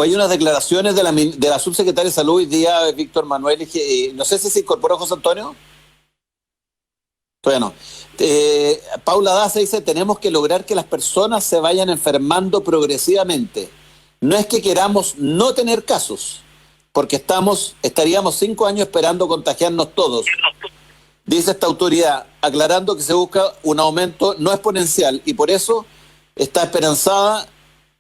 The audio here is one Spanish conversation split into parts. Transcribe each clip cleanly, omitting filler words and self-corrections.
Hoy hay unas declaraciones de la subsecretaria de Salud hoy día, Víctor Manuel, no sé si se incorporó José Antonio. Todavía no. Paula Daza dice, tenemos que lograr que las personas se vayan enfermando progresivamente. No es que queramos no tener casos, porque estaríamos 5 años esperando contagiarnos todos. Dice esta autoridad, aclarando que se busca un aumento no exponencial y por eso está esperanzada,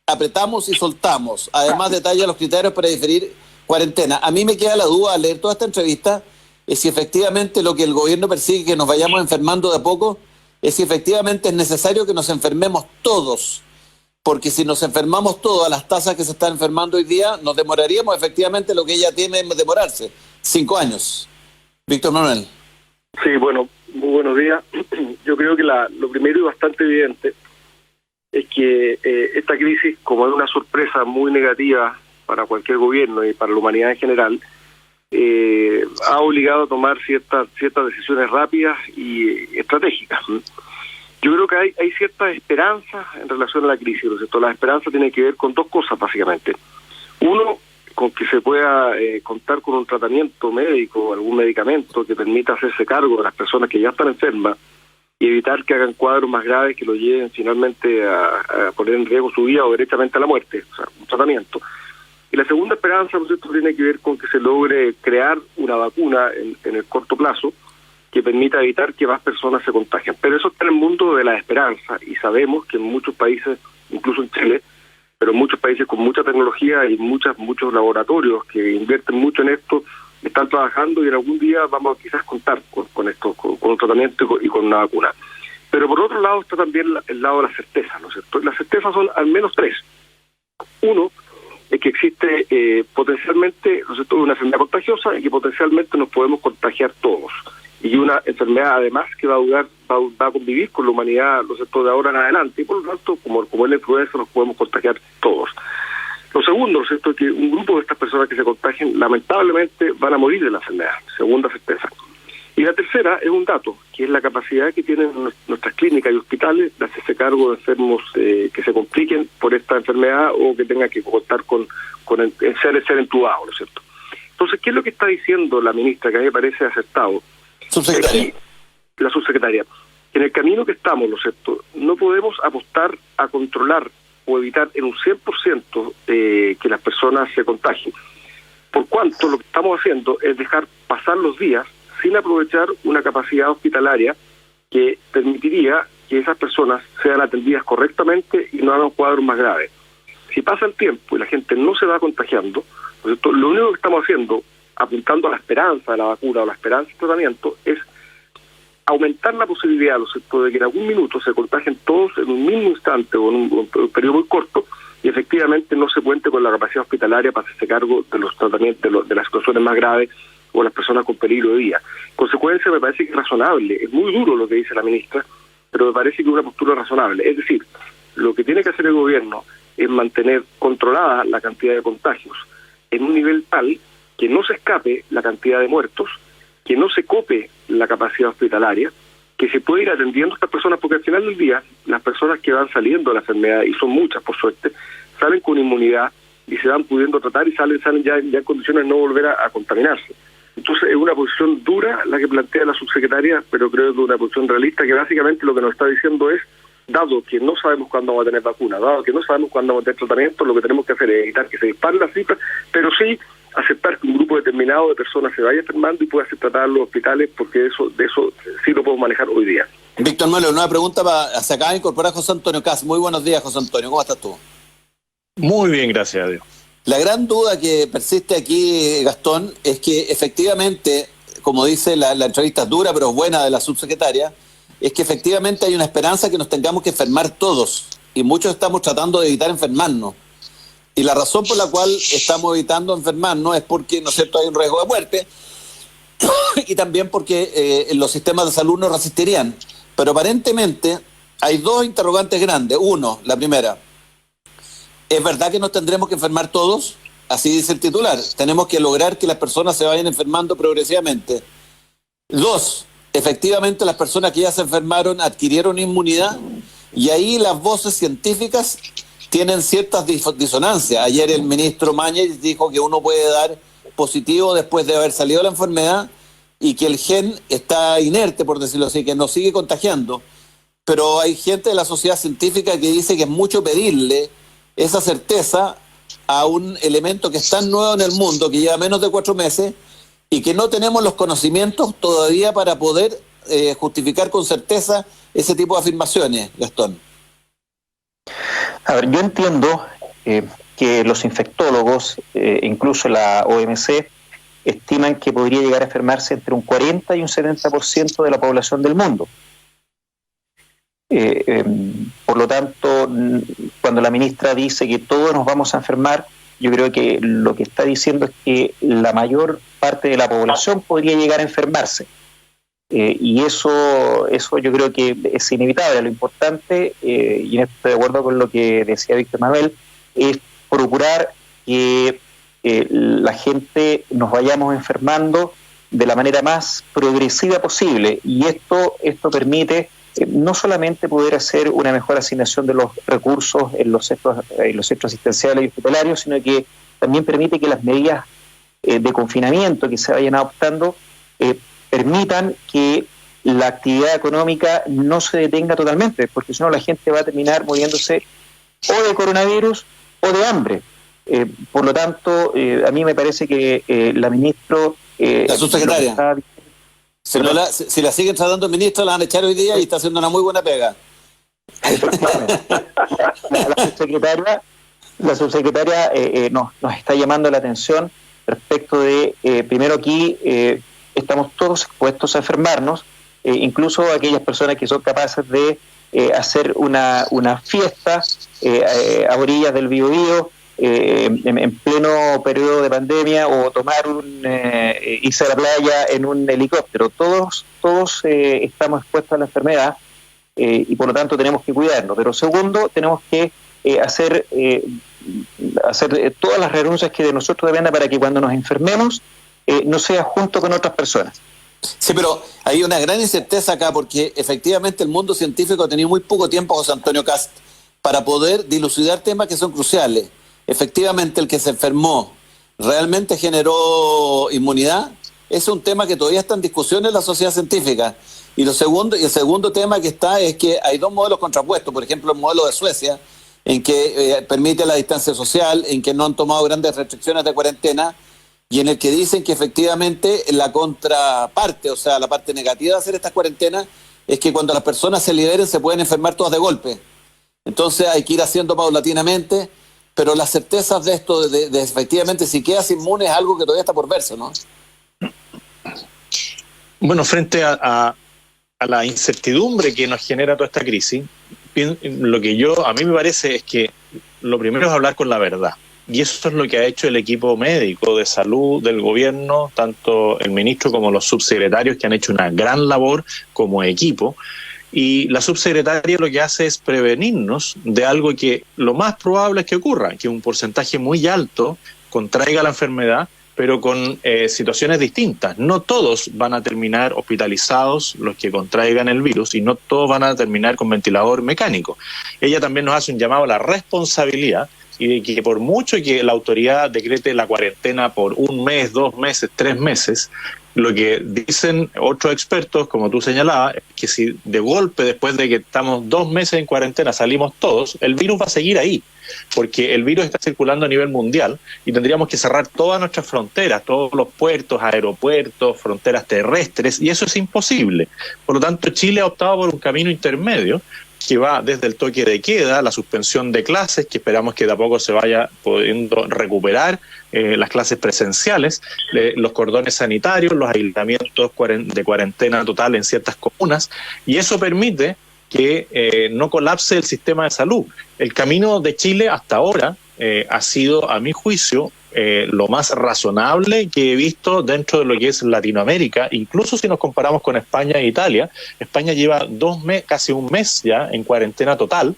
apretamos y soltamos. Además detalla los criterios para diferir cuarentena. A mí me queda la duda al leer toda esta entrevista, es si efectivamente lo que el gobierno persigue, que nos vayamos enfermando de a poco, es si efectivamente es necesario que nos enfermemos todos, porque si nos enfermamos todos a las tasas que se están enfermando hoy día, nos demoraríamos efectivamente lo que ella tiene en demorarse, 5 años. Víctor Manuel. Sí, bueno, muy buenos días. Yo creo que lo primero y bastante evidente es que esta crisis, como es una sorpresa muy negativa para cualquier gobierno y para la humanidad en general, ha obligado a tomar ciertas decisiones rápidas y estratégicas. Yo creo que hay cierta esperanza en relación a la crisis, ¿no es cierto? La esperanza tiene que ver con 2 cosas, básicamente. Uno, con que se pueda contar con un tratamiento médico, algún medicamento que permita hacerse cargo de las personas que ya están enfermas y evitar que hagan cuadros más graves que lo lleven finalmente a poner en riesgo su vida o directamente a la muerte, o sea, un tratamiento. Y la segunda esperanza, ¿no es cierto?, tiene que ver con que se logre crear una vacuna en el corto plazo que permita evitar que más personas se contagien. Pero eso está en el mundo de la esperanza y sabemos que en muchos países, incluso en Chile, pero en muchos países con mucha tecnología y muchos laboratorios que invierten mucho en esto, están trabajando y en algún día vamos a quizás contar con esto, con un tratamiento y con una vacuna. Pero por otro lado está también el lado de la certeza, ¿no es cierto? Y las certezas son al menos 3. Uno, es que existe potencialmente, ¿no es cierto?, una enfermedad contagiosa y que potencialmente nos podemos contagiar todos. Y una enfermedad además que va a convivir con la humanidad, ¿no es cierto?, de ahora en adelante, y por lo tanto, como es la influenza, nos podemos contagiar todos. Lo segundo, ¿no es cierto?, es que un grupo de estas personas que se contagien, lamentablemente, van a morir de la enfermedad, segunda certeza. Y la tercera es un dato, que es la capacidad que tienen nuestras clínicas y hospitales de hacerse cargo de enfermos que se compliquen por esta enfermedad o que tengan que contar con ser entubados, ¿no es cierto? Entonces, ¿qué es lo que está diciendo la ministra, que a mí me parece acertado? Subsecretaria. La subsecretaria. En el camino que estamos, ¿no es cierto?, no podemos apostar a controlar o evitar en un 100% que las personas se contagien. Por cuanto lo que estamos haciendo es dejar pasar los días sin aprovechar una capacidad hospitalaria que permitiría que esas personas sean atendidas correctamente y no hagan cuadros más graves. Si pasa el tiempo y la gente no se va contagiando, ¿no es cierto?, lo único que estamos haciendo, apuntando a la esperanza de la vacuna o la esperanza del tratamiento, es aumentar la posibilidad, ¿no es cierto?, de que en algún minuto se contagien todos en un mismo instante o en un periodo muy corto y efectivamente no se cuente con la capacidad hospitalaria para hacerse cargo de los tratamientos, de las situaciones más graves o las personas con peligro de vida. En consecuencia, me parece que es razonable. Es muy duro lo que dice la ministra, pero me parece que es una postura razonable. Es decir, lo que tiene que hacer el gobierno es mantener controlada la cantidad de contagios en un nivel tal que no se escape la cantidad de muertos, que no se cope la capacidad hospitalaria, que se puede ir atendiendo a estas personas, porque al final del día, las personas que van saliendo de la enfermedad, y son muchas por suerte, salen con inmunidad y se van pudiendo tratar y salen ya en condiciones de no volver a contaminarse. Entonces es una posición dura la que plantea la subsecretaria, pero creo que es una posición realista que básicamente lo que nos está diciendo es, dado que no sabemos cuándo vamos a tener vacuna, dado que no sabemos cuándo vamos a tener tratamiento, lo que tenemos que hacer es evitar que se disparen las cifras, pero sí aceptar que un grupo determinado de personas se vaya enfermando y pueda ser tratado en los hospitales, porque de eso sí lo podemos manejar hoy día. Víctor Manuel, una pregunta se acaba de incorporar José Antonio Cas. Muy buenos días, José Antonio, ¿cómo estás tú? Muy bien, gracias a Dios. La gran duda que persiste aquí, Gastón, es que efectivamente, como dice la entrevista dura pero buena de la subsecretaria, es que efectivamente hay una esperanza que nos tengamos que enfermar todos, y muchos estamos tratando de evitar enfermarnos. Y la razón por la cual estamos evitando enfermarnos es porque, ¿no es cierto?, hay un riesgo de muerte y también porque los sistemas de salud no resistirían. Pero aparentemente hay 2 interrogantes grandes. Uno, la primera, ¿es verdad que nos tendremos que enfermar todos? Así dice el titular. Tenemos que lograr que las personas se vayan enfermando progresivamente. 2, efectivamente las personas que ya se enfermaron adquirieron inmunidad, y ahí las voces científicas tienen ciertas disonancias. Ayer el ministro Mañez dijo que uno puede dar positivo después de haber salido de la enfermedad y que el gen está inerte, por decirlo así, que nos sigue contagiando. Pero hay gente de la sociedad científica que dice que es mucho pedirle esa certeza a un elemento que es tan nuevo en el mundo, que lleva menos de 4 meses, y que no tenemos los conocimientos todavía para poder justificar con certeza ese tipo de afirmaciones, Gastón. A ver, yo entiendo que los infectólogos, incluso la OMC, estiman que podría llegar a enfermarse entre un 40 y un 70% de la población del mundo. Por lo tanto, cuando la ministra dice que todos nos vamos a enfermar, yo creo que lo que está diciendo es que la mayor parte de la población podría llegar a enfermarse. Y eso yo creo que es inevitable. Lo importante, y estoy de acuerdo con lo que decía Víctor Manuel, es procurar que la gente nos vayamos enfermando de la manera más progresiva posible. Y esto permite no solamente poder hacer una mejor asignación de los recursos en los centros asistenciales y hospitalarios, sino que también permite que las medidas de confinamiento que se vayan adoptando permitan que la actividad económica no se detenga totalmente, porque si no la gente va a terminar muriéndose o de coronavirus o de hambre. Por lo tanto, a mí me parece que la ministra... la subsecretaria. Si la siguen tratando ministra, la van a echar hoy día y está haciendo una muy buena pega. La subsecretaria nos está llamando la atención respecto de, primero aquí, estamos todos expuestos a enfermarnos, incluso aquellas personas que son capaces de hacer una fiesta a orillas del Biobío, en pleno periodo de pandemia, o tomar irse a la playa en un helicóptero. Todos estamos expuestos a la enfermedad y por lo tanto tenemos que cuidarnos. Pero segundo, tenemos que hacer todas las renuncias que de nosotros dependan para que cuando nos enfermemos no sea junto con otras personas. Sí, pero hay una gran incerteza acá porque efectivamente el mundo científico ha tenido muy poco tiempo, José Antonio Cast, para poder dilucidar temas que son cruciales. Efectivamente, el que se enfermó realmente generó inmunidad. Ese es un tema que todavía está en discusión en la sociedad científica. Y el segundo tema que está es que hay dos modelos contrapuestos. Por ejemplo, el modelo de Suecia, en que permite la distancia social, en que no han tomado grandes restricciones de cuarentena, y en el que dicen que efectivamente la contraparte, o sea, la parte negativa de hacer estas cuarentenas, es que cuando las personas se liberen se pueden enfermar todas de golpe. Entonces hay que ir haciendo paulatinamente, pero las certezas de esto, de efectivamente si quedas inmune, es algo que todavía está por verse, ¿no? Bueno, frente a la incertidumbre que nos genera toda esta crisis, lo que a mí me parece es que lo primero es hablar con la verdad. Y eso es lo que ha hecho el equipo médico de salud del gobierno, tanto el ministro como los subsecretarios, que han hecho una gran labor como equipo. Y la subsecretaria lo que hace es prevenirnos de algo que lo más probable es que ocurra, que un porcentaje muy alto contraiga la enfermedad, pero con situaciones distintas. No todos van a terminar hospitalizados los que contraigan el virus y no todos van a terminar con ventilador mecánico. Ella también nos hace un llamado a la responsabilidad y de que por mucho que la autoridad decrete la cuarentena por 1 mes, 2 meses, 3 meses, lo que dicen otros expertos, como tú señalabas, es que si de golpe, después de que estamos 2 meses en cuarentena, salimos todos, el virus va a seguir ahí, porque el virus está circulando a nivel mundial y tendríamos que cerrar todas nuestras fronteras, todos los puertos, aeropuertos, fronteras terrestres, y eso es imposible. Por lo tanto, Chile ha optado por un camino intermedio que va desde el toque de queda, la suspensión de clases, que esperamos que de a poco se vaya pudiendo recuperar, las clases presenciales, los cordones sanitarios, los aislamientos de cuarentena total en ciertas comunas, y eso permite que no colapse el sistema de salud. El camino de Chile hasta ahora ha sido, a mi juicio, lo más razonable que he visto dentro de lo que es Latinoamérica. Incluso si nos comparamos con España e Italia, España lleva casi 1 mes ya en cuarentena total,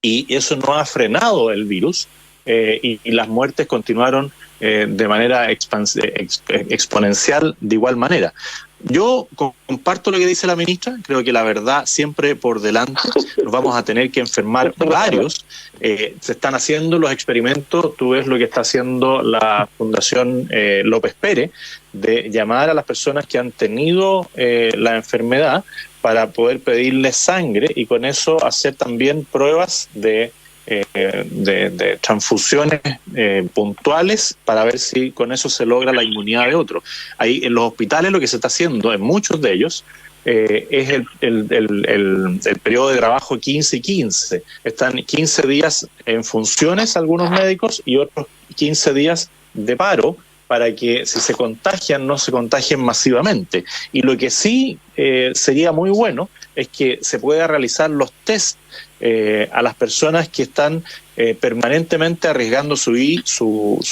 y eso no ha frenado el virus. y las muertes continuaron de manera exponencial de igual manera. Yo comparto lo que dice la ministra, creo que la verdad siempre por delante, nos vamos a tener que enfermar varios. Se están haciendo los experimentos, tú ves lo que está haciendo la Fundación López Pérez, de llamar a las personas que han tenido la enfermedad para poder pedirles sangre y con eso hacer también pruebas de transfusiones puntuales para ver si con eso se logra la inmunidad de otros. Ahí en los hospitales lo que se está haciendo en muchos de ellos es el periodo de trabajo 15 y 15. Están 15 días en funciones algunos médicos y otros 15 días de paro para que si se contagian no se contagien masivamente. Y lo que sí sería muy bueno es que se pueda realizar los test a las personas que están permanentemente arriesgando su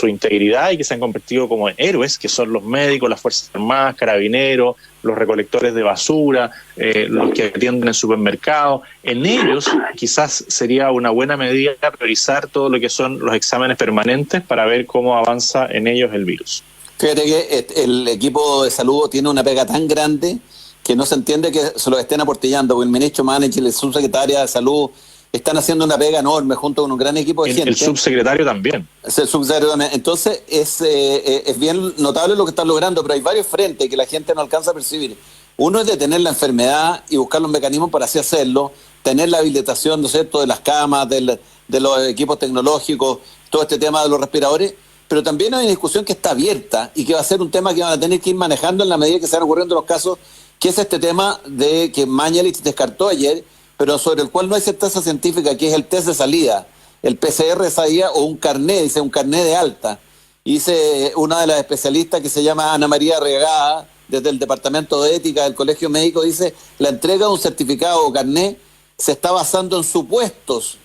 integridad y que se han convertido como en héroes, que son los médicos, las Fuerzas Armadas, carabineros, los recolectores de basura, los que atienden en supermercados. En ellos quizás sería una buena medida priorizar todo lo que son los exámenes permanentes para ver cómo avanza en ellos el virus. Fíjate que el equipo de salud tiene una pega tan grande que no se entiende que se lo estén aportillando, porque el ministro Manechi y la subsecretaria de Salud están haciendo una pega enorme junto con un gran equipo de gente. El subsecretario también. El subsecretario también. Entonces es bien notable lo que están logrando, pero hay varios frentes que la gente no alcanza a percibir. Uno es detener la enfermedad y buscar los mecanismos para así hacerlo, tener la habilitación, ¿no es cierto?, de las camas, de los equipos tecnológicos, todo este tema de los respiradores, pero también hay una discusión que está abierta y que va a ser un tema que van a tener que ir manejando en la medida que se van ocurriendo los casos, que es este tema de que Mañalich descartó ayer, pero sobre el cual no hay certeza científica, que es el test de salida, el PCR de salida o un carnet, dice un carnet de alta. Y dice una de las especialistas que se llama Ana María Regada, desde el Departamento de Ética del Colegio Médico, dice, la entrega de un certificado o carnet se está basando en supuestos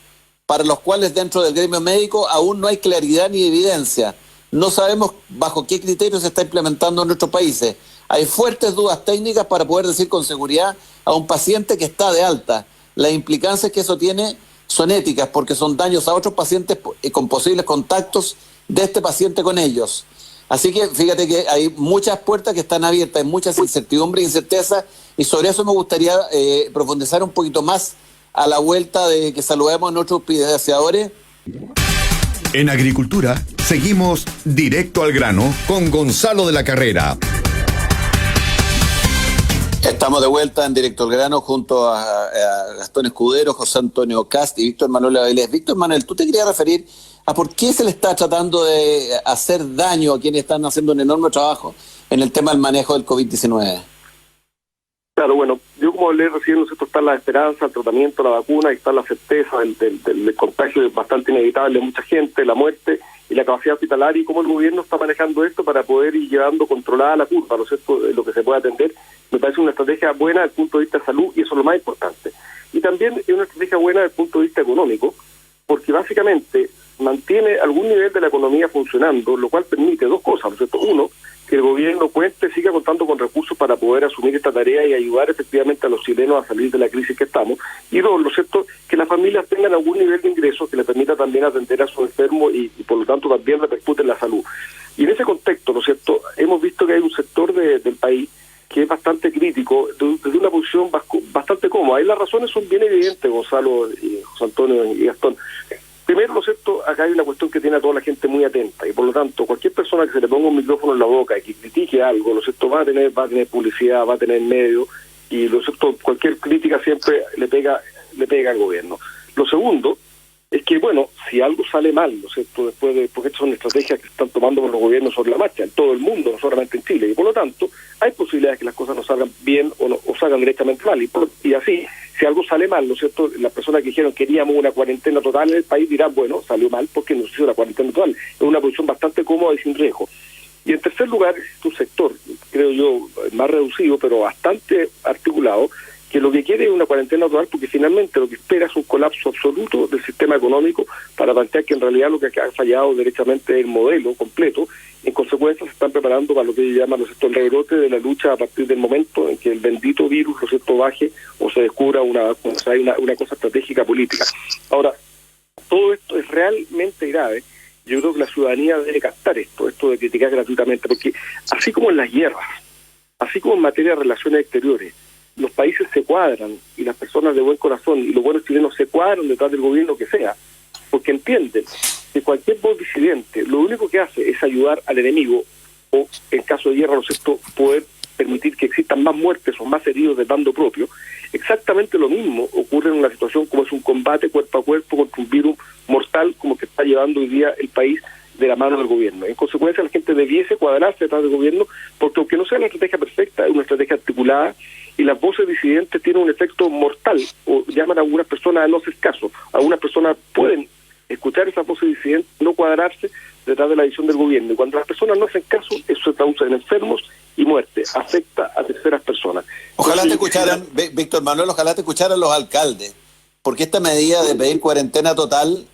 para los cuales dentro del gremio médico aún no hay claridad ni evidencia. No sabemos bajo qué criterios se está implementando en nuestros países. Hay fuertes dudas técnicas para poder decir con seguridad a un paciente que está de alta. Las implicancias que eso tiene son éticas porque son daños a otros pacientes con posibles contactos de este paciente con ellos. Así que fíjate que hay muchas puertas que están abiertas, hay muchas incertidumbres e incertezas, y sobre eso me gustaría profundizar un poquito más a la vuelta de que saludemos a nuestros auspiciadores. En Agricultura seguimos directo al grano con Gonzalo de la Carrera. Estamos de vuelta en Directo al Grano junto a Gastón Escudero, José Antonio Cast y Víctor Manuel Avilés. Víctor Manuel, tú te querías referir a por qué se le está tratando de hacer daño a quienes están haciendo un enorme trabajo en el tema del manejo del COVID-19. Claro, bueno, yo como hablé recién, nosotros está la esperanza, el tratamiento, la vacuna, y está la certeza del contagio bastante inevitable de mucha gente, la muerte y la capacidad hospitalaria, y cómo el gobierno está manejando esto para poder ir llevando controlada la curva, ¿no es cierto?, lo que se puede atender. Me parece una estrategia buena desde el punto de vista de salud, y eso es lo más importante. Y también es una estrategia buena desde el punto de vista económico, porque básicamente mantiene algún nivel de la economía funcionando, lo cual permite dos cosas, ¿no es cierto? Uno, que el gobierno siga contando con recursos para poder asumir esta tarea y ayudar efectivamente a los chilenos a salir de la crisis que estamos. Y dos, ¿no es cierto?, que las familias tengan algún nivel de ingresos que les permita también atender a sus enfermos y por lo tanto también repercute en la salud. Y en ese contexto, ¿no es cierto?, hemos visto que hay un sector del país que es bastante crítico, desde una posición bastante cómoda. Y las razones son bien evidentes, Gonzalo, y José Antonio y Gastón. Primero, ¿no es cierto?, acá hay una cuestión que tiene a toda la gente muy atenta, y por lo tanto, cualquier persona que se le ponga un micrófono en la boca y que critique algo, ¿no es cierto?, va a tener publicidad, va a tener medio, y ¿no es cierto?, cualquier crítica siempre le pega al gobierno. Lo segundo es que, bueno, si algo sale mal, ¿no es cierto?, porque estas son estrategias que están tomando los gobiernos sobre la marcha, en todo el mundo, no solamente en Chile, y por lo tanto, hay posibilidades que las cosas no salgan bien o salgan directamente mal, y así, si algo sale mal, ¿no es cierto?, las personas que dijeron queríamos una cuarentena total en el país dirán, bueno, salió mal porque no se hizo la cuarentena total. Es una posición bastante cómoda y sin riesgo. Y en tercer lugar, es un sector, creo yo, más reducido, pero bastante articulado, que lo que quiere es una cuarentena total porque finalmente lo que espera es un colapso absoluto del sistema económico para plantear que en realidad lo que ha fallado derechamente es el modelo completo. En consecuencia se están preparando para lo que ellos llaman, ¿no es cierto?, el rebrote de la lucha a partir del momento en que el bendito virus, ¿no es cierto?, baje o se descubra una cosa estratégica política. Ahora, todo esto es realmente grave yo creo que la ciudadanía debe captar esto de criticar gratuitamente, porque así como en las guerras, así como en materia de relaciones exteriores, los países se cuadran y las personas de buen corazón y los buenos chilenos se cuadran detrás del gobierno que sea, porque entienden que cualquier voz disidente lo único que hace es ayudar al enemigo, o en caso de guerra, ¿no es cierto?, poder permitir que existan más muertes o más heridos de bando propio. Exactamente lo mismo ocurre en una situación como es un combate cuerpo a cuerpo contra un virus mortal como que está llevando hoy día el país de la mano del gobierno. En consecuencia, la gente debiese cuadrarse detrás del gobierno, porque aunque no sea una estrategia perfecta, es una estrategia articulada, y las voces disidentes tienen un efecto mortal, o llaman a algunas personas a no hacer caso. Algunas personas pueden escuchar esas voces disidentes, no cuadrarse detrás de la visión del gobierno, y cuando las personas no hacen caso, eso se traduce en enfermos y muerte, afecta a terceras personas. Ojalá te escucharan, Víctor Manuel, ojalá te escucharan los alcaldes, porque esta medida de pedir cuarentena total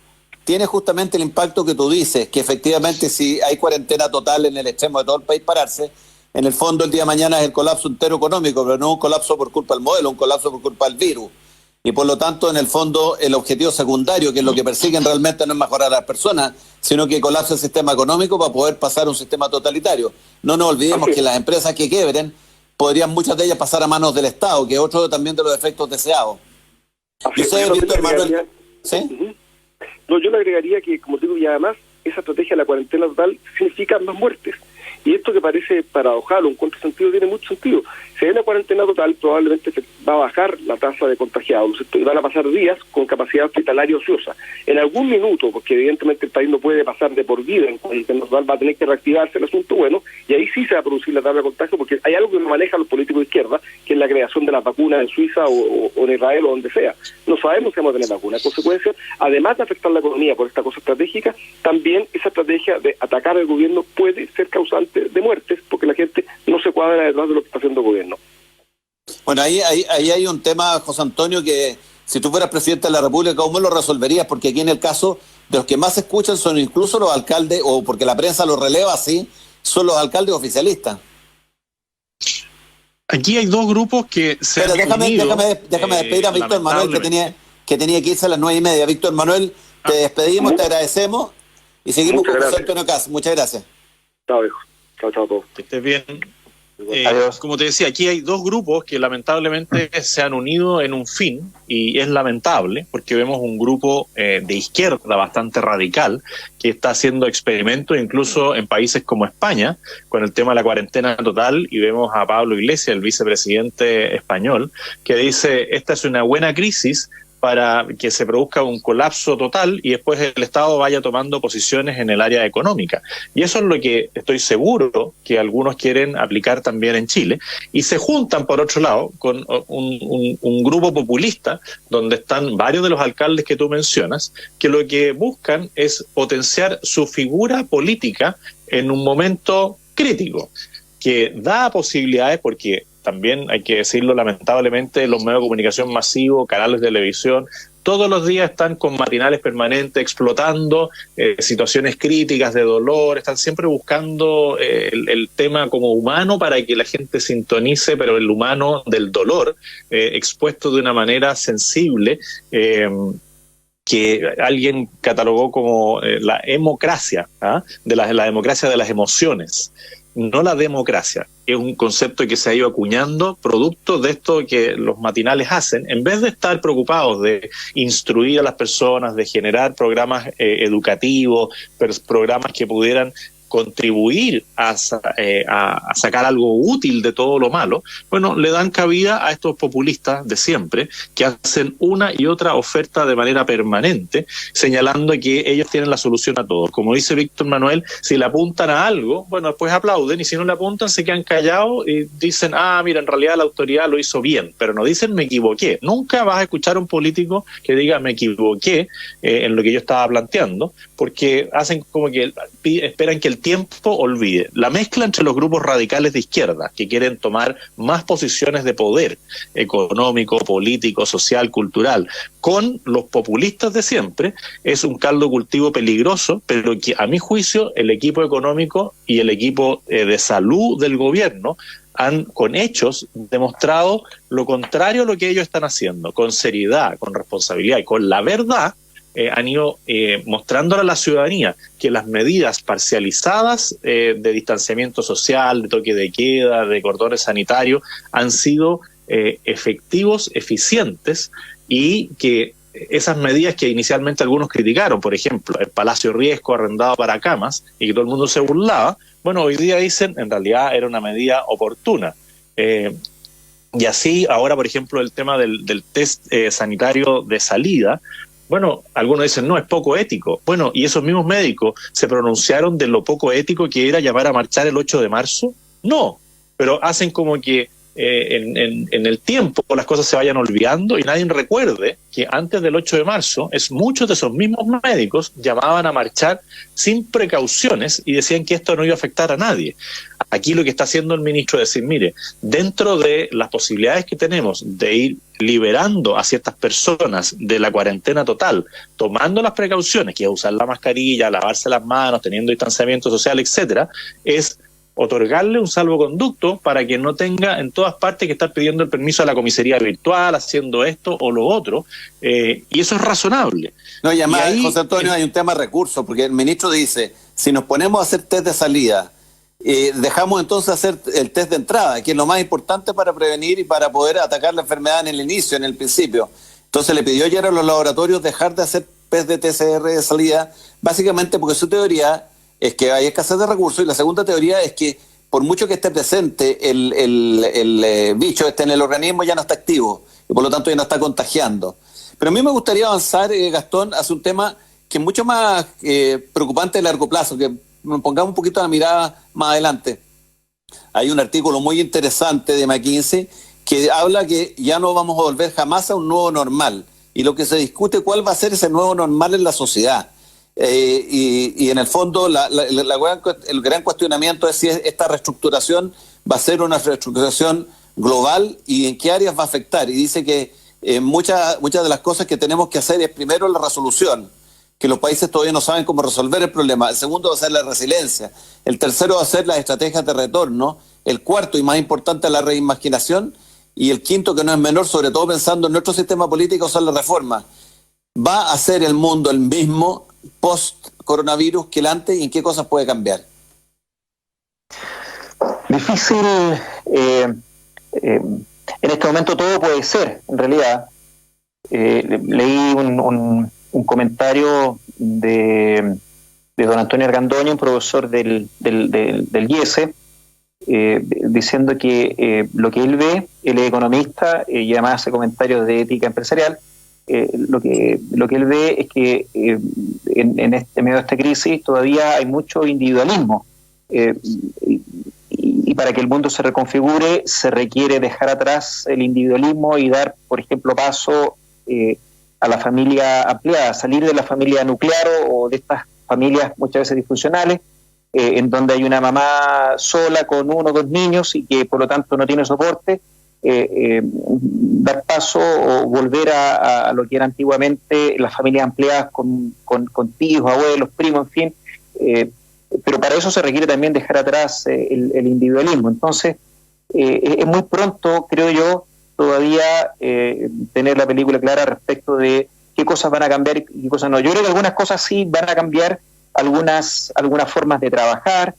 tiene justamente el impacto que tú dices, que efectivamente si hay cuarentena total en el extremo de todo el país pararse, en el fondo el día de mañana es el colapso entero económico, pero no un colapso por culpa del modelo, un colapso por culpa del virus. Y por lo tanto, en el fondo, el objetivo secundario, que es lo que persiguen realmente, no es mejorar a las personas, sino que colapse el sistema económico para poder pasar a un sistema totalitario. No nos olvidemos que las empresas que quiebren, podrían muchas de ellas pasar a manos del Estado, que es otro también de los efectos deseados. Yo sé, Víctor Manuel, ¿sí? No, yo le agregaría que, como digo, y además, esa estrategia de la cuarentena total significa más muertes. Y esto que parece paradojal o un contrasentido tiene mucho sentido. Si hay una cuarentena total, probablemente se va a bajar la tasa de contagiados, y van a pasar días con capacidad hospitalaria ociosa. En algún minuto, porque evidentemente el país no puede pasar de por vida en cuarentena total, va a tener que reactivarse el asunto, bueno, y ahí sí se va a producir la tabla de contagio, porque hay algo que no manejan los políticos de izquierda, que es la creación de las vacunas en Suiza o en Israel o donde sea. No sabemos si vamos a tener vacunas. En consecuencia, además de afectar la economía por esta cosa estratégica, también esa estrategia de atacar al gobierno puede ser causante de muertes, porque la gente no se cuadra detrás de lo que está haciendo el gobierno. Bueno, ahí hay un tema, José Antonio, que si tú fueras presidente de la República, ¿cómo lo resolverías? Porque aquí en el caso de los que más se escuchan son incluso los alcaldes, o porque la prensa lo releva así, son los alcaldes oficialistas. Aquí hay dos grupos que se Pero han unido, déjame despedir a Víctor Manuel, que tenía que irse a las 9:30. Víctor Manuel, te despedimos, te agradecemos y seguimos con José Antonio Caz. Muchas gracias. Chao, viejo. Chao a todos. Que estés bien. Como te decía, aquí hay dos grupos que lamentablemente se han unido en un fin, y es lamentable porque vemos un grupo de izquierda bastante radical que está haciendo experimentos incluso en países como España con el tema de la cuarentena total, y vemos a Pablo Iglesias, el vicepresidente español, que dice: esta es una buena crisis para que se produzca un colapso total y después el Estado vaya tomando posiciones en el área económica. Y eso es lo que estoy seguro que algunos quieren aplicar también en Chile. Y se juntan, por otro lado, con un grupo populista, donde están varios de los alcaldes que tú mencionas, que lo que buscan es potenciar su figura política en un momento crítico, que da posibilidades, porque también hay que decirlo, lamentablemente los medios de comunicación masivos, canales de televisión, todos los días están con matinales permanentes explotando situaciones críticas de dolor, están siempre buscando el tema como humano para que la gente sintonice, pero el humano del dolor, expuesto de una manera sensible, que alguien catalogó como la hemocracia, de la democracia de las emociones. No la democracia, es un concepto que se ha ido acuñando producto de esto que los matinales hacen, en vez de estar preocupados de instruir a las personas, de generar programas educativos, programas que pudieran contribuir a sacar algo útil de todo lo malo. Bueno, le dan cabida a estos populistas de siempre, que hacen una y otra oferta de manera permanente, señalando que ellos tienen la solución a todo. Como dice Víctor Manuel, si le apuntan a algo, bueno, después aplauden, y si no le apuntan se quedan callados y dicen: mira, en realidad la autoridad lo hizo bien, pero no dicen me equivoqué. Nunca vas a escuchar a un político que diga me equivoqué en lo que yo estaba planteando, porque hacen como que esperan que el tiempo olvide. La mezcla entre los grupos radicales de izquierda, que quieren tomar más posiciones de poder económico, político, social, cultural, con los populistas de siempre, es un caldo cultivo peligroso, pero que a mi juicio el equipo económico y el equipo de salud del gobierno han con hechos demostrado lo contrario a lo que ellos están haciendo, con seriedad, con responsabilidad y con la verdad. han ido mostrándole a la ciudadanía que las medidas parcializadas de distanciamiento social, de toque de queda, de cordones sanitarios, han sido efectivos, eficientes, y que esas medidas que inicialmente algunos criticaron, por ejemplo, el Palacio Riesco arrendado para camas, y que todo el mundo se burlaba, bueno, hoy día dicen, en realidad era una medida oportuna. Y así, ahora, por ejemplo, el tema del test sanitario de salida, bueno, algunos dicen, no, es poco ético. Bueno, y esos mismos médicos se pronunciaron de lo poco ético que era llamar a marchar el 8 de marzo. No, pero hacen como que en el tiempo las cosas se vayan olvidando y nadie recuerde que antes del 8 de marzo muchos de esos mismos médicos llamaban a marchar sin precauciones y decían que esto no iba a afectar a nadie. Aquí lo que está haciendo el ministro es decir, mire, dentro de las posibilidades que tenemos de ir liberando a ciertas personas de la cuarentena total, tomando las precauciones, que es usar la mascarilla, lavarse las manos, teniendo distanciamiento social, etcétera, es otorgarle un salvoconducto para que no tenga en todas partes que estar pidiendo el permiso a la comisaría virtual, haciendo esto o lo otro, y eso es razonable. No, y además, ahí, José Antonio, hay un tema de recursos, porque el ministro dice, si nos ponemos a hacer test de salida, dejamos entonces hacer el test de entrada, que es lo más importante para prevenir y para poder atacar la enfermedad en el inicio, en el principio. Entonces le pidió ayer a los laboratorios dejar de hacer test de TCR de salida, básicamente porque su teoría es que hay escasez de recursos, y la segunda teoría es que por mucho que esté presente el bicho en el organismo, ya no está activo y por lo tanto ya no está contagiando. Pero a mí me gustaría avanzar, Gastón, hacia un tema que es mucho más preocupante a largo plazo, que nos pongamos un poquito la mirada más adelante. Hay un artículo muy interesante de McKinsey que habla que ya no vamos a volver jamás a un nuevo normal, y lo que se discute cuál va a ser ese nuevo normal en la sociedad. Y en el fondo el gran cuestionamiento es si esta reestructuración va a ser una reestructuración global y en qué áreas va a afectar. Y dice que muchas de las cosas que tenemos que hacer es primero la resolución, que los países todavía no saben cómo resolver el problema. El segundo va a ser la resiliencia. El tercero va a ser las estrategias de retorno. El cuarto y más importante, la reimaginación. Y el quinto, que no es menor, sobre todo pensando en nuestro sistema político, son las reformas. ¿Va a ser el mundo el mismo post-coronavirus que el antes, y en qué cosas puede cambiar? Difícil. En este momento todo puede ser, en realidad. Leí un comentario de don Antonio Argandoña, un profesor del IESE, diciendo que lo que él ve, él es economista y además hace comentarios de ética empresarial. Lo que él ve es que en medio de esta crisis todavía hay mucho individualismo, y para que el mundo se reconfigure se requiere dejar atrás el individualismo y dar, por ejemplo, paso a la familia ampliada, salir de la familia nuclear o de estas familias muchas veces disfuncionales, en donde hay una mamá sola con 1 o 2 niños y que por lo tanto no tiene soporte. Dar paso o volver a lo que era antiguamente las familias ampliadas con tíos, abuelos, primos, en fin, pero para eso se requiere también dejar atrás el individualismo. Entonces es muy pronto, creo yo, todavía tener la película clara respecto de qué cosas van a cambiar y qué cosas no. Yo creo que algunas cosas sí van a cambiar, algunas formas de trabajar,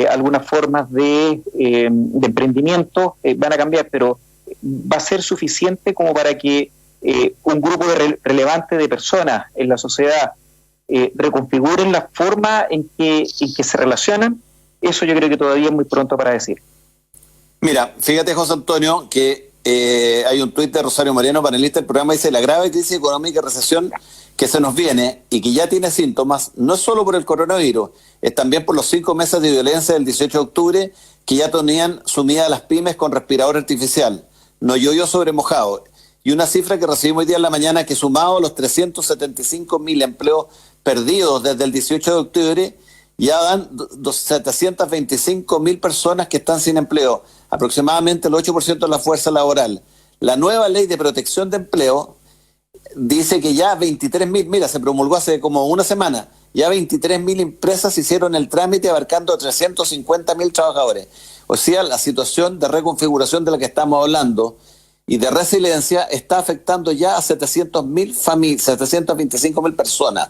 algunas formas de emprendimiento van a cambiar, pero va a ser suficiente como para que un grupo relevante de personas en la sociedad reconfiguren la forma en que se relacionan. Eso yo creo que todavía es muy pronto para decir. Mira, fíjate, José Antonio, que hay un tuit de Rosario Moreno, panelista del programa, dice: la grave crisis económica y recesión que se nos viene y que ya tiene síntomas, no es solo por el coronavirus, es también por los 5 meses de violencia del 18 de octubre que ya tenían sumidas las pymes con respirador artificial. No llovió sobre mojado. Y una cifra que recibimos hoy día en la mañana, que sumado a los 375.000 empleos perdidos desde el 18 de octubre, ya dan 725.000 personas que están sin empleo, aproximadamente el 8% de la fuerza laboral. La nueva ley de protección de empleo dice que ya 23.000, mira, se promulgó hace como una semana, ya 23.000 empresas hicieron el trámite abarcando 350.000 trabajadores. O sea, la situación de reconfiguración de la que estamos hablando y de resiliencia está afectando ya a 725.000 personas.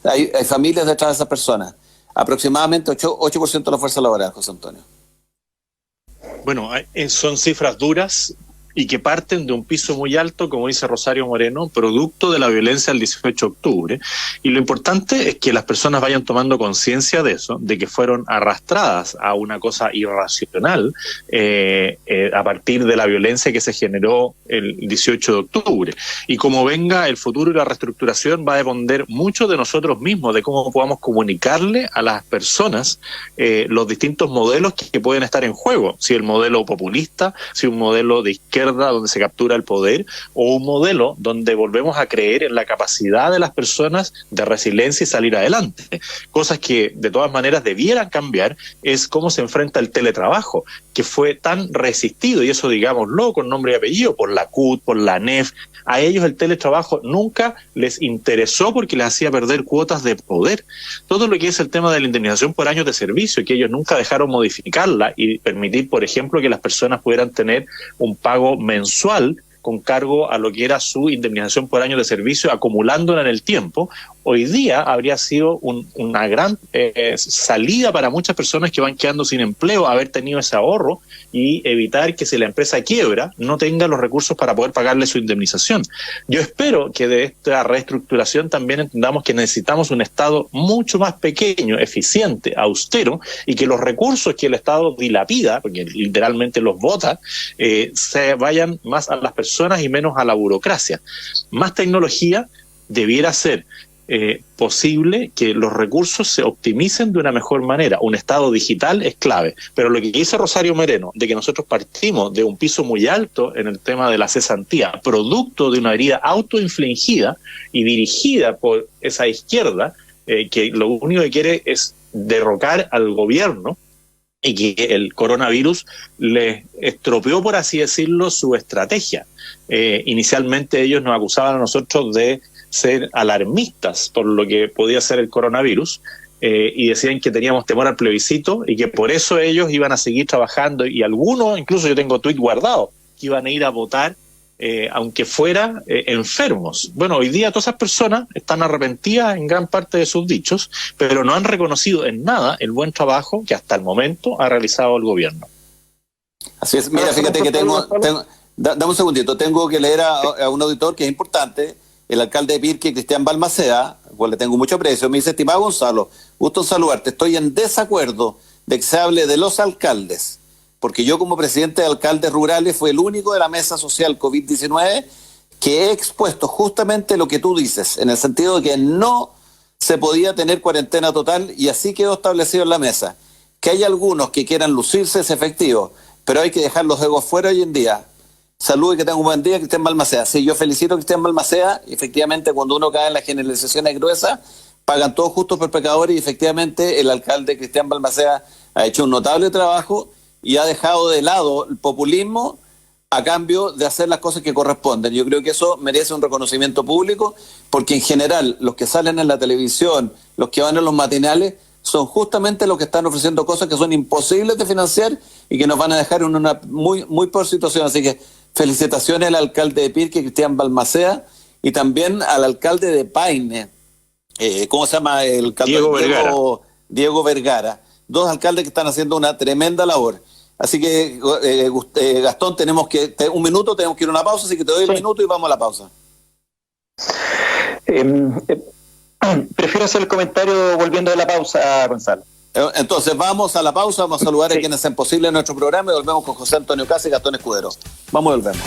Hay familias detrás de esas personas. Aproximadamente 8% de la fuerza laboral, José Antonio. Bueno, son cifras duras y que parten de un piso muy alto, como dice Rosario Moreno, producto de la violencia del 18 de octubre. Y lo importante es que las personas vayan tomando conciencia de eso, de que fueron arrastradas a una cosa irracional a partir de la violencia que se generó el 18 de octubre. Y como venga el futuro y la reestructuración, va a depender mucho de nosotros mismos, de cómo podamos comunicarle a las personas los distintos modelos que pueden estar en juego. Si el modelo populista, si un modelo de izquierda, donde se captura el poder, o un modelo donde volvemos a creer en la capacidad de las personas de resiliencia y salir adelante. Cosas que de todas maneras debieran cambiar es cómo se enfrenta el teletrabajo, que fue tan resistido, y eso digámoslo con nombre y apellido, por la CUT, por la ANEF. A ellos el teletrabajo nunca les interesó porque les hacía perder cuotas de poder. Todo lo que es el tema de la indemnización por años de servicio, que ellos nunca dejaron modificarla y permitir, por ejemplo, que las personas pudieran tener un pago mensual con cargo a lo que era su indemnización por años de servicio, acumulándola en el tiempo. Hoy día habría sido una gran salida para muchas personas que van quedando sin empleo, haber tenido ese ahorro y evitar que si la empresa quiebra no tenga los recursos para poder pagarle su indemnización. Yo espero que de esta reestructuración también entendamos que necesitamos un Estado mucho más pequeño, eficiente, austero, y que los recursos que el Estado dilapida, porque literalmente los bota, se vayan más a las personas y menos a la burocracia. Más tecnología debiera ser posible que los recursos se optimicen de una mejor manera. Un Estado digital es clave, pero lo que dice Rosario Moreno, de que nosotros partimos de un piso muy alto en el tema de la cesantía, producto de una herida autoinfligida y dirigida por esa izquierda, que lo único que quiere es derrocar al gobierno, y que el coronavirus les estropeó, por así decirlo, su estrategia. Inicialmente ellos nos acusaban a nosotros de ser alarmistas por lo que podía ser el coronavirus, y decían que teníamos temor al plebiscito y que por eso ellos iban a seguir trabajando, y algunos, incluso yo tengo tuit guardado, que iban a ir a votar aunque fueran enfermos. Bueno, hoy día todas esas personas están arrepentidas en gran parte de sus dichos, pero no han reconocido en nada el buen trabajo que hasta el momento ha realizado el gobierno. Así es. Mira, fíjate que dame un segundito, tengo que leer a un auditor que es importante, el alcalde de Pirque, Cristian Balmaceda, pues le tengo mucho aprecio. Me dice: estimado Gonzalo, gusto en saludarte. Estoy en desacuerdo de que se hable de los alcaldes, porque yo como presidente de alcaldes rurales fui el único de la mesa social COVID-19 que he expuesto justamente lo que tú dices, en el sentido de que no se podía tener cuarentena total, y así quedó establecido en la mesa. Que hay algunos que quieran lucirse es efectivo, pero hay que dejar los egos fuera hoy en día. Salud y que tenga un buen día, Cristian Balmaceda. Sí, yo felicito a Cristian Balmaceda. Efectivamente, cuando uno cae en las generalizaciones gruesas, pagan todos justos por pecadores, y efectivamente el alcalde Cristian Balmaceda ha hecho un notable trabajo y ha dejado de lado el populismo a cambio de hacer las cosas que corresponden. Yo creo que eso merece un reconocimiento público, porque en general los que salen en la televisión, los que van en los matinales, son justamente los que están ofreciendo cosas que son imposibles de financiar y que nos van a dejar en una muy, muy peor situación. Así que felicitaciones al alcalde de Pirque, Cristian Balmaceda, y también al alcalde de Paine, ¿cómo se llama? El alcalde Diego Vergara. Dos alcaldes que están haciendo una tremenda labor. Así que, Gastón, tenemos que ir a una pausa, así que te doy el minuto y vamos a la pausa. Prefiero hacer el comentario volviendo de la pausa, Gonzalo. Entonces vamos a la pausa, vamos a saludar a quienes hacen posible nuestro programa y volvemos con José Antonio Casa y Gastón Escudero. Vamos y volvemos.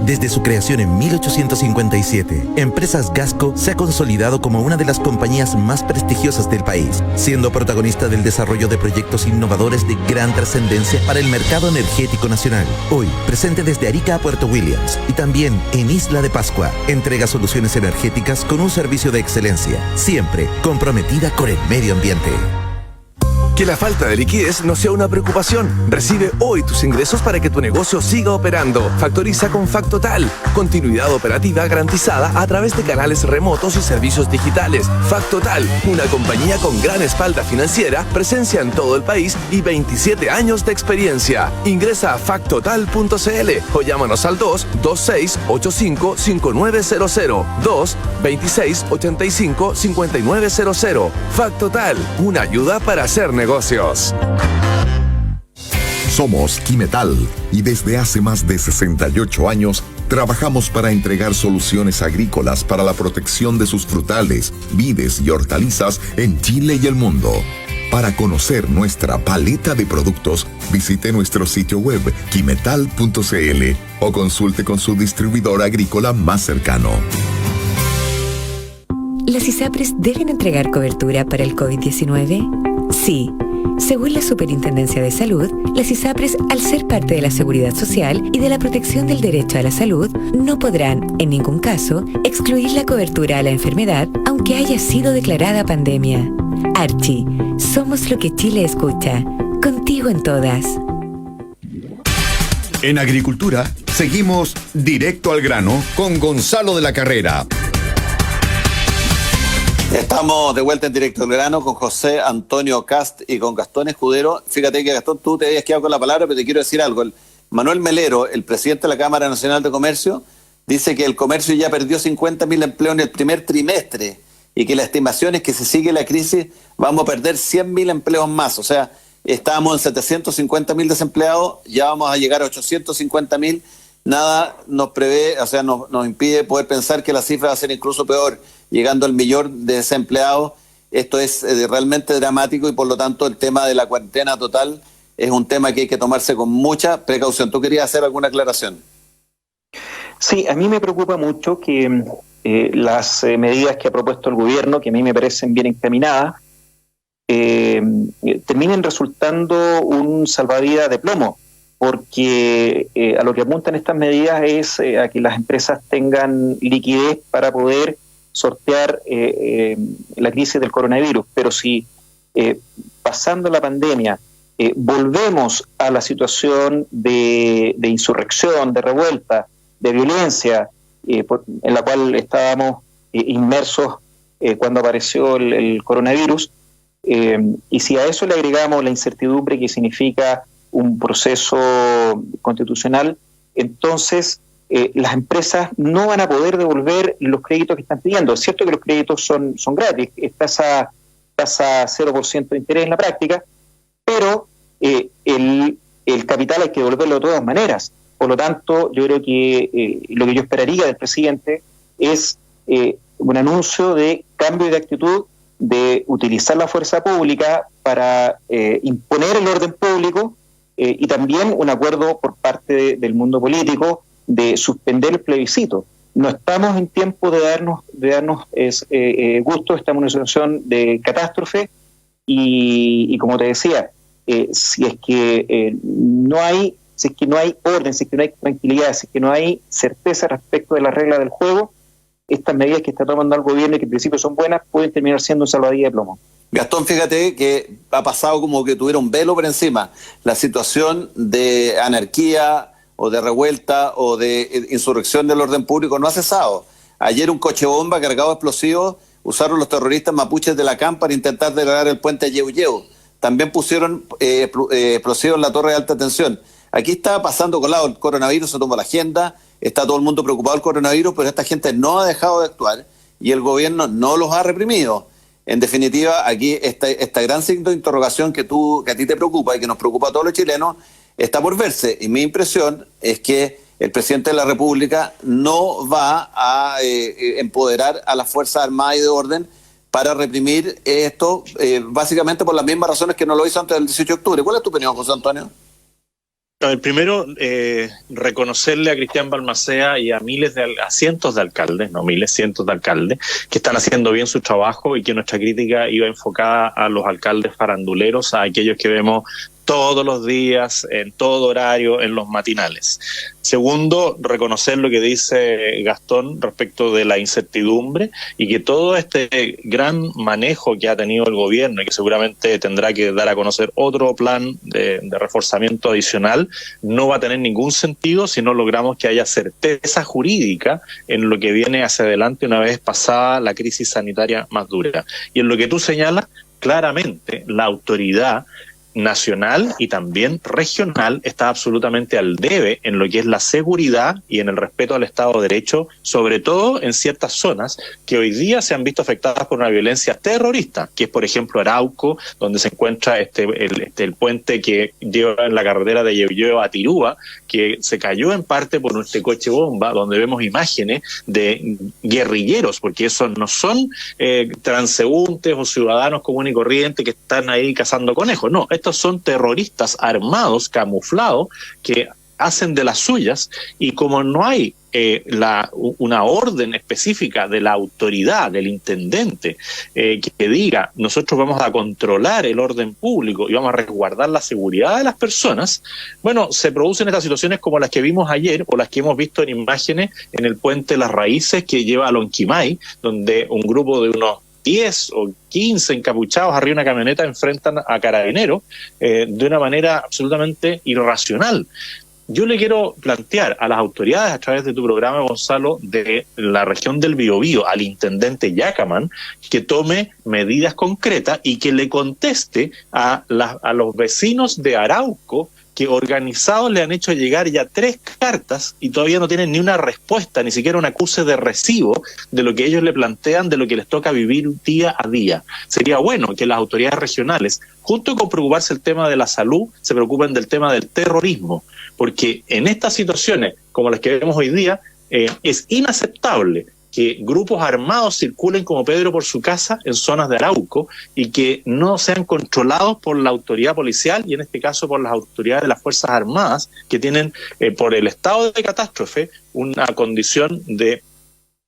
Desde su creación en 1857, Empresas Gasco se ha consolidado como una de las compañías más prestigiosas del país, siendo protagonista del desarrollo de proyectos innovadores de gran trascendencia para el mercado energético nacional. Hoy, presente desde Arica a Puerto Williams y también en Isla de Pascua, entrega soluciones energéticas con un servicio de excelencia, siempre comprometida con el medio ambiente. Que la falta de liquidez no sea una preocupación. Recibe hoy tus ingresos para que tu negocio siga operando. Factoriza con Factotal. Continuidad operativa garantizada a través de canales remotos y servicios digitales. Factotal, una compañía con gran espalda financiera, presencia en todo el país y 27 años de experiencia. Ingresa a factotal.cl o llámanos al 22685-5900. 22685-5900. Factotal, una ayuda para hacer negocios. Somos Quimetal y desde hace más de 68 años trabajamos para entregar soluciones agrícolas para la protección de sus frutales, vides y hortalizas en Chile y el mundo. Para conocer nuestra paleta de productos, visite nuestro sitio web quimetal.cl o consulte con su distribuidor agrícola más cercano. ¿Las ISAPRES deben entregar cobertura para el COVID-19? Sí. Según la Superintendencia de Salud, las ISAPRES, al ser parte de la seguridad social y de la protección del derecho a la salud, no podrán, en ningún caso, excluir la cobertura a la enfermedad, aunque haya sido declarada pandemia. Archie, somos lo que Chile escucha. Contigo en todas. En Agricultura, seguimos directo al grano con Gonzalo de la Carrera. Estamos de vuelta en Directo al Grano con José Antonio Cast y con Gastón Escudero. Fíjate que, Gastón, tú te habías quedado con la palabra, pero te quiero decir algo. Manuel Melero, el presidente de la Cámara Nacional de Comercio, dice que el comercio ya perdió 50.000 empleos en el primer trimestre y que la estimación es que si sigue la crisis vamos a perder 100.000 empleos más. O sea, estábamos en 750.000 desempleados, ya vamos a llegar a 850.000. Nada nos prevé, o sea, nos impide poder pensar que la cifra va a ser incluso peor, llegando al 1.000.000 de desempleados. Esto es realmente dramático y por lo tanto el tema de la cuarentena total es un tema que hay que tomarse con mucha precaución. ¿Tú querías hacer alguna aclaración? Sí, a mí me preocupa mucho que las medidas que ha propuesto el gobierno, que a mí me parecen bien encaminadas, terminen resultando un salvavidas de plomo, porque a lo que apuntan estas medidas es a que las empresas tengan liquidez para poder sortear la crisis del coronavirus. Pero si pasando la pandemia volvemos a la situación de insurrección, de revuelta, de violencia, en la cual estábamos inmersos cuando apareció el coronavirus, y si a eso le agregamos la incertidumbre que significa un proceso constitucional, entonces las empresas no van a poder devolver los créditos que están pidiendo. Es cierto que los créditos son gratis, es tasa 0% de interés en la práctica, pero el capital hay que devolverlo de todas maneras. Por lo tanto, yo creo que lo que yo esperaría del presidente es un anuncio de cambio de actitud, de utilizar la fuerza pública para imponer el orden público, y también un acuerdo por parte del mundo político de suspender el plebiscito. No estamos en tiempo de darnos gusto, estamos en una situación de catástrofe y como te decía, si es que no hay orden, si es que no hay tranquilidad, si es que no hay certeza respecto de las reglas del juego, estas medidas que está tomando el gobierno y que en principio son buenas pueden terminar siendo un salvavidas de plomo. Gastón, fíjate que ha pasado como que tuviera un velo por encima. La situación de anarquía o de revuelta o de insurrección del orden público no ha cesado. Ayer un coche bomba cargado de explosivos usaron los terroristas mapuches de la CAM para intentar derribar el puente Yehu. También pusieron explosivos en la torre de alta tensión. Aquí está pasando colado el coronavirus, se tomó la agenda, está todo el mundo preocupado del coronavirus, pero esta gente no ha dejado de actuar y el gobierno no los ha reprimido. En definitiva, aquí esta gran signo de interrogación que a ti te preocupa y que nos preocupa a todos los chilenos está por verse. Y mi impresión es que el presidente de la República no va a empoderar a las Fuerzas Armadas y de Orden para reprimir esto, básicamente por las mismas razones que no lo hizo antes del 18 de octubre. ¿Cuál es tu opinión, José Antonio? Primero, reconocerle a Cristian Balmaceda y a cientos de alcaldes, no miles, cientos de alcaldes, que están haciendo bien su trabajo y que nuestra crítica iba enfocada a los alcaldes faranduleros, a aquellos que vemos todos los días, en todo horario, en los matinales. Segundo, reconocer lo que dice Gastón respecto de la incertidumbre y que todo este gran manejo que ha tenido el gobierno y que seguramente tendrá que dar a conocer otro plan de reforzamiento adicional, no va a tener ningún sentido si no logramos que haya certeza jurídica en lo que viene hacia adelante una vez pasada la crisis sanitaria más dura. Y en lo que tú señalas, claramente la autoridad nacional y también regional está absolutamente al debe en lo que es la seguridad y en el respeto al Estado de Derecho, sobre todo en ciertas zonas que hoy día se han visto afectadas por una violencia terrorista, que es por ejemplo Arauco, donde se encuentra el puente que lleva en la carretera de Yeuyeo a Tirúa, que se cayó en parte por este coche bomba, donde vemos imágenes de guerrilleros, porque esos no son transeúntes o ciudadanos comunes y corrientes que están ahí cazando conejos, no, estos son terroristas armados, camuflados, que hacen de las suyas, y como no hay una orden específica de la autoridad, del intendente, que diga, nosotros vamos a controlar el orden público y vamos a resguardar la seguridad de las personas, bueno, se producen estas situaciones como las que vimos ayer o las que hemos visto en imágenes en el puente Las Raíces que lleva a Lonquimay, donde un grupo de unos 10 o 15 encapuchados arriba de una camioneta enfrentan a carabineros de una manera absolutamente irracional. Yo le quiero plantear a las autoridades a través de tu programa, Gonzalo, de la región del Biobío, al intendente Yacaman, que tome medidas concretas y que le conteste a los vecinos de Arauco, que organizados le han hecho llegar ya 3 cartas y todavía no tienen ni una respuesta, ni siquiera un acuse de recibo de lo que ellos le plantean, de lo que les toca vivir día a día. Sería bueno que las autoridades regionales, junto con preocuparse del tema de la salud, se preocupen del tema del terrorismo, porque en estas situaciones, como las que vemos hoy día, es inaceptable que grupos armados circulen como Pedro por su casa en zonas de Arauco y que no sean controlados por la autoridad policial y en este caso por las autoridades de las Fuerzas Armadas, que tienen por el estado de catástrofe una condición de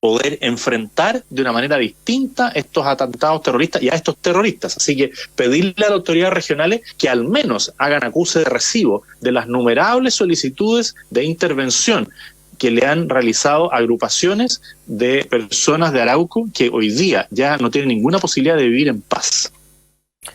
poder enfrentar de una manera distinta estos atentados terroristas y a estos terroristas. Así que pedirle a las autoridades regionales que al menos hagan acuse de recibo de las numerables solicitudes de intervención que le han realizado agrupaciones de personas de Arauco que hoy día ya no tienen ninguna posibilidad de vivir en paz.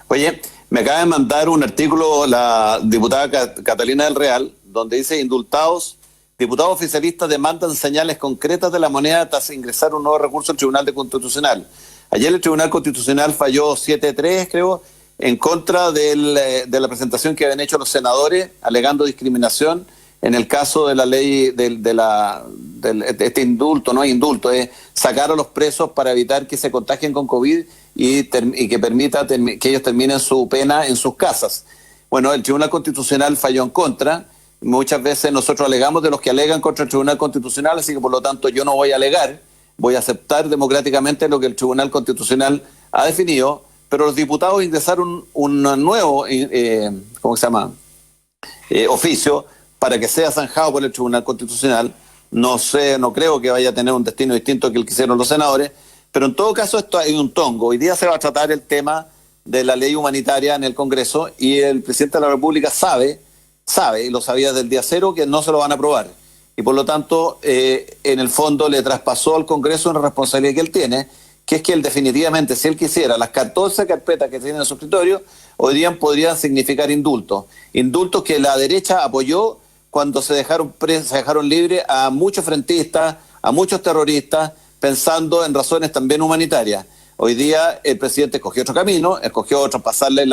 Oye, me acaba de mandar un artículo la diputada Catalina del Real, donde dice: diputados oficialistas demandan señales concretas de la moneda tras ingresar un nuevo recurso al Tribunal Constitucional. Ayer el Tribunal Constitucional falló 7-3, creo, en contra de la presentación que habían hecho los senadores alegando discriminación en el caso de la ley este indulto, no es indulto, es sacar a los presos para evitar que se contagien con COVID y que permita que ellos terminen su pena en sus casas. Bueno, el Tribunal Constitucional falló en contra. Muchas veces nosotros alegamos de los que alegan contra el Tribunal Constitucional, así que por lo tanto yo no voy a alegar, voy a aceptar democráticamente lo que el Tribunal Constitucional ha definido, pero los diputados ingresaron un nuevo, oficio para que sea zanjado por el Tribunal Constitucional. No creo que vaya a tener un destino distinto que el que hicieron los senadores, pero en todo caso esto hay un tongo. Hoy día se va a tratar el tema de la ley humanitaria en el Congreso y el presidente de la República sabe, y lo sabía desde el día cero, que no se lo van a aprobar. Y por lo tanto, en el fondo le traspasó al Congreso una responsabilidad que él tiene, que es que él definitivamente, si él quisiera, las 14 carpetas que tiene en su escritorio, hoy día podrían significar indultos. Indultos que la derecha apoyó cuando se dejaron libres a muchos frentistas, a muchos terroristas, pensando en razones también humanitarias. Hoy día el presidente escogió otro camino, escogió otro, pasarle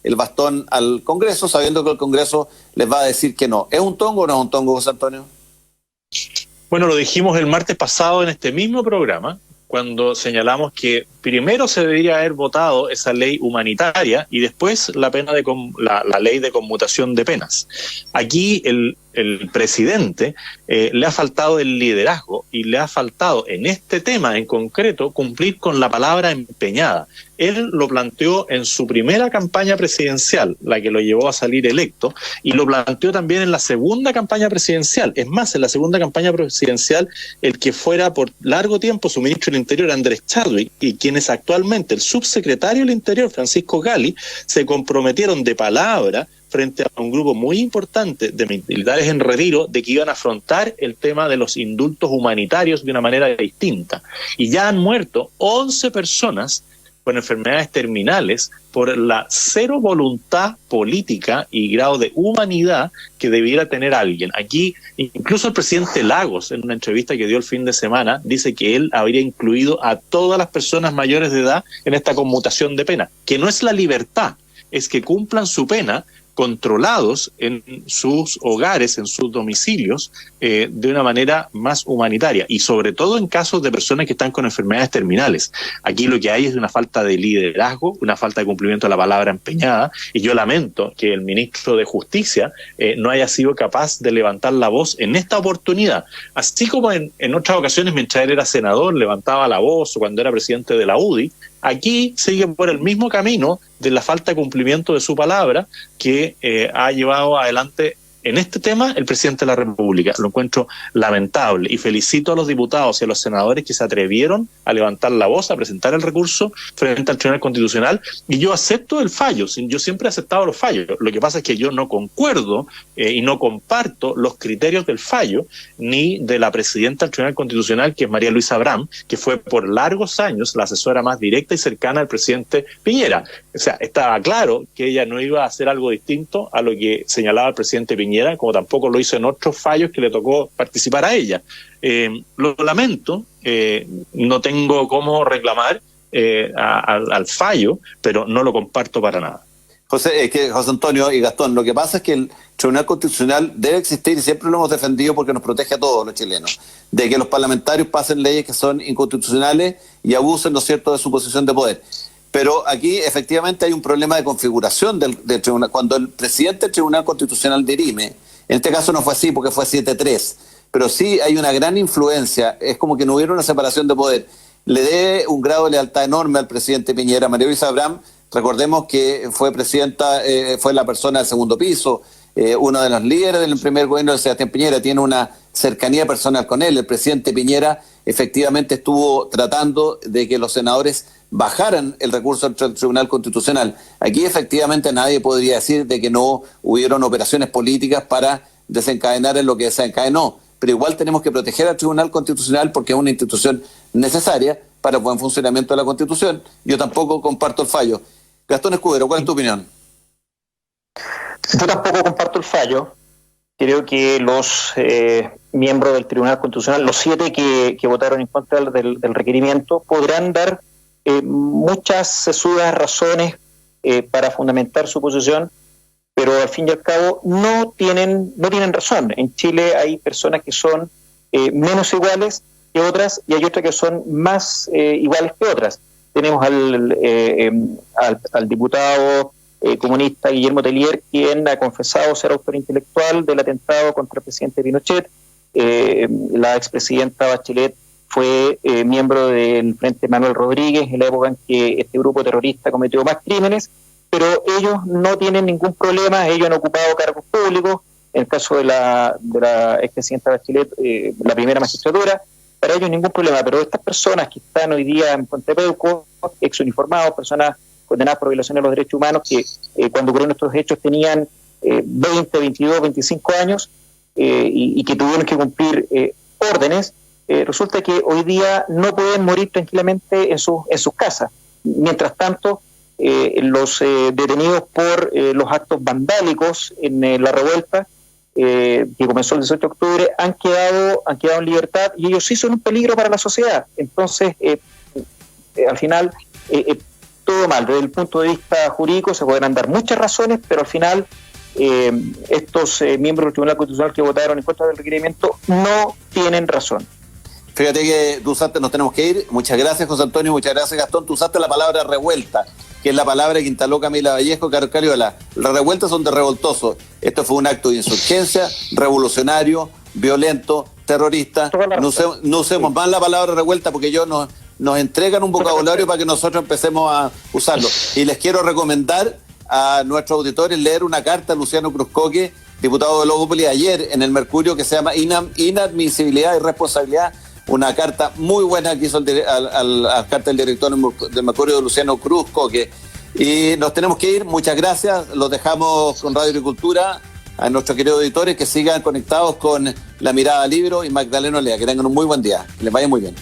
el bastón al Congreso, sabiendo que el Congreso les va a decir que no. ¿Es un tongo o no es un tongo, José Antonio? Bueno, lo dijimos el martes pasado en este mismo programa, cuando señalamos que primero se debería haber votado esa ley humanitaria y después la ley de conmutación de penas. Aquí el presidente le ha faltado el liderazgo y le ha faltado en este tema en concreto cumplir con la palabra empeñada. Él lo planteó en su primera campaña presidencial, la que lo llevó a salir electo, y lo planteó también en la segunda campaña presidencial. Es más, en la segunda campaña presidencial, el que fuera por largo tiempo su ministro del Interior, Andrés Chadwick, y que quienes actualmente, el subsecretario del Interior, Francisco Gali, se comprometieron de palabra frente a un grupo muy importante de militares en retiro de que iban a afrontar el tema de los indultos humanitarios de una manera distinta. Y ya han muerto 11 personas con enfermedades terminales por la cero voluntad política y grado de humanidad que debiera tener alguien. Aquí, incluso el presidente Lagos, en una entrevista que dio el fin de semana, dice que él habría incluido a todas las personas mayores de edad en esta conmutación de pena, que no es la libertad, es que cumplan su pena controlados en sus hogares, en sus domicilios, de una manera más humanitaria, y sobre todo en casos de personas que están con enfermedades terminales. Aquí lo que hay es una falta de liderazgo, una falta de cumplimiento de la palabra empeñada, y yo lamento que el ministro de Justicia no haya sido capaz de levantar la voz en esta oportunidad, así como en otras ocasiones mientras él era senador levantaba la voz, o cuando era presidente de la UDI. Aquí sigue por el mismo camino de la falta de cumplimiento de su palabra que ha llevado adelante en este tema el presidente de la República. Lo encuentro lamentable y felicito a los diputados y a los senadores que se atrevieron a levantar la voz, a presentar el recurso frente al Tribunal Constitucional, y yo acepto el fallo. Yo siempre he aceptado los fallos. Lo que pasa es que yo no concuerdo y no comparto los criterios del fallo ni de la presidenta del Tribunal Constitucional, que es María Luisa Abraham, que fue por largos años la asesora más directa y cercana al presidente Piñera. O sea, estaba claro que ella no iba a hacer algo distinto a lo que señalaba el presidente Piñera, como tampoco lo hizo en otros fallos que le tocó participar a ella. Lo lamento, no tengo cómo reclamar al fallo, pero no lo comparto para nada. José Antonio y Gastón, lo que pasa es que el Tribunal Constitucional debe existir, y siempre lo hemos defendido porque nos protege a todos los chilenos, de que los parlamentarios pasen leyes que son inconstitucionales y abusen, ¿no es cierto?, de su posición de poder. Pero aquí efectivamente hay un problema de configuración del tribunal. Cuando el presidente del Tribunal Constitucional dirime, en este caso no fue así porque fue 7-3, pero sí hay una gran influencia, es como que no hubiera una separación de poder. Le dé un grado de lealtad enorme al presidente Piñera. María Luisa Abraham, recordemos que fue presidenta, fue la persona del segundo piso, uno de los líderes del primer gobierno de Sebastián Piñera, tiene una cercanía personal con él. El presidente Piñera efectivamente estuvo tratando de que los senadores bajaran el recurso al Tribunal Constitucional. Aquí efectivamente nadie podría decir de que no hubieron operaciones políticas para desencadenar en lo que desencadenó, pero igual tenemos que proteger al Tribunal Constitucional porque es una institución necesaria para el buen funcionamiento de la Constitución. Yo tampoco comparto el fallo. Gastón Escudero, ¿cuál es tu opinión? Yo tampoco comparto el fallo. Creo que los miembros del Tribunal Constitucional, los 7 que votaron en contra del requerimiento, podrán dar muchas sesudas razones para fundamentar su posición, pero al fin y al cabo no tienen razón. En Chile hay personas que son menos iguales que otras y hay otras que son más iguales que otras. Tenemos al diputado comunista Guillermo Tellier, quien ha confesado ser autor intelectual del atentado contra el presidente Pinochet. La expresidenta Bachelet fue miembro del Frente Manuel Rodríguez en la época en que este grupo terrorista cometió más crímenes, pero ellos no tienen ningún problema. Ellos han ocupado cargos públicos. En el caso de la expresidenta Bachelet, la primera magistratura, para ellos ningún problema. Pero estas personas que están hoy día en Puente Peuco, exuniformados, personas condenadas por violaciones de los derechos humanos, que cuando ocurrieron estos hechos tenían 20, 22, 25 años y que tuvieron que cumplir órdenes, resulta que hoy día no pueden morir tranquilamente en sus casas. Mientras tanto, los detenidos por los actos vandálicos en la revuelta que comenzó el 18 de octubre han quedado en libertad, y ellos sí son un peligro para la sociedad. Entonces, al final, todo mal. Desde el punto de vista jurídico se podrán dar muchas razones, pero al final estos miembros del Tribunal Constitucional que votaron en contra del requerimiento no tienen razón. Fíjate que tú usaste, nos tenemos que ir. Muchas gracias, José Antonio, muchas gracias, Gastón. Tú usaste la palabra revuelta, que es la palabra que instaló Camila Vallejo, Carlos Cariola. Las revueltas son de revoltosos. Esto fue un acto de insurgencia, revolucionario, violento, terrorista. No usemos más la palabra revuelta porque ellos nos entregan un vocabulario para que nosotros empecemos a usarlo. Y les quiero recomendar a nuestros auditores leer una carta de Luciano Cruzcoque, diputado de Logópolis, ayer en el Mercurio, que se llama Inadmisibilidad y Responsabilidad una carta muy buena que hizo la carta del director del Mercurio, Luciano Cruz Coque. Y nos tenemos que ir, muchas gracias, los dejamos con Radio Agricultura, a nuestros queridos auditores que sigan conectados con La Mirada Libro y Magdalena Olea, que tengan un muy buen día, que les vaya muy bien.